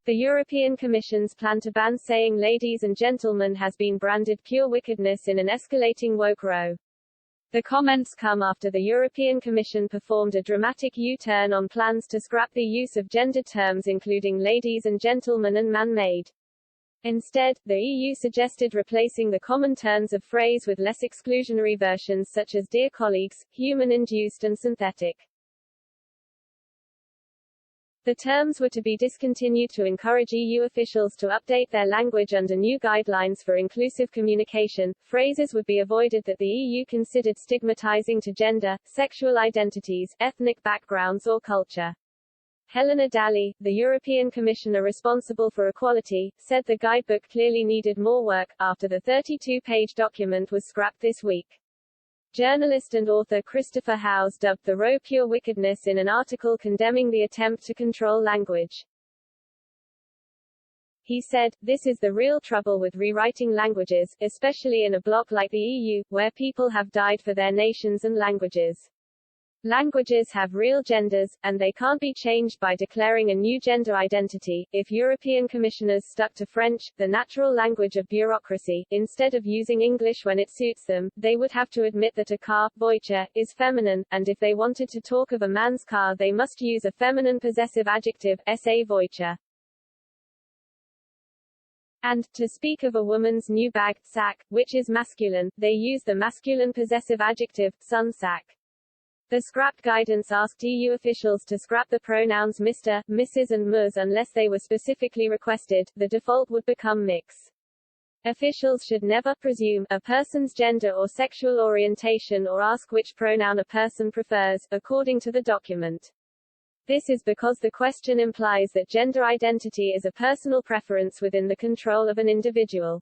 The European Commission's plan to ban saying ladies and gentlemen has been branded pure wickedness in an escalating woke row. The comments come after the European Commission performed a dramatic U-turn on plans to scrap the use of gendered terms including ladies and gentlemen and man-made. Instead, the EU suggested replacing the common turns of phrase with less exclusionary versions such as dear colleagues, human-induced and synthetic. The terms were to be discontinued to encourage EU officials to update their language under new guidelines for inclusive communication. Phrases would be avoided that the EU considered stigmatizing to gender, sexual identities, ethnic backgrounds or culture. Helena Dalli, the European Commissioner responsible for equality, said the guidebook clearly needed more work, after the 32-page document was scrapped this week. Journalist and author Christopher Howes dubbed the row pure wickedness in an article condemning the attempt to control language. He said, "This is the real trouble with rewriting languages, especially in a bloc like the EU, where people have died for their nations and languages. Languages have real genders, and they can't be changed by declaring a new gender identity. If European commissioners stuck to French, the natural language of bureaucracy, instead of using English when it suits them, they would have to admit that a car, Voiture, is feminine, and if they wanted to talk of a man's car they must use a feminine possessive adjective, sa Voiture. And, to speak of a woman's new bag, sack, which is masculine, they use the masculine possessive adjective, son sack. The scrapped guidance asked EU officials to scrap the pronouns Mr., Mrs. and Ms. unless they were specifically requested. The default would become mix. Officials should never presume a person's gender or sexual orientation or ask which pronoun a person prefers, according to the document. This is because the question implies that gender identity is a personal preference within the control of an individual.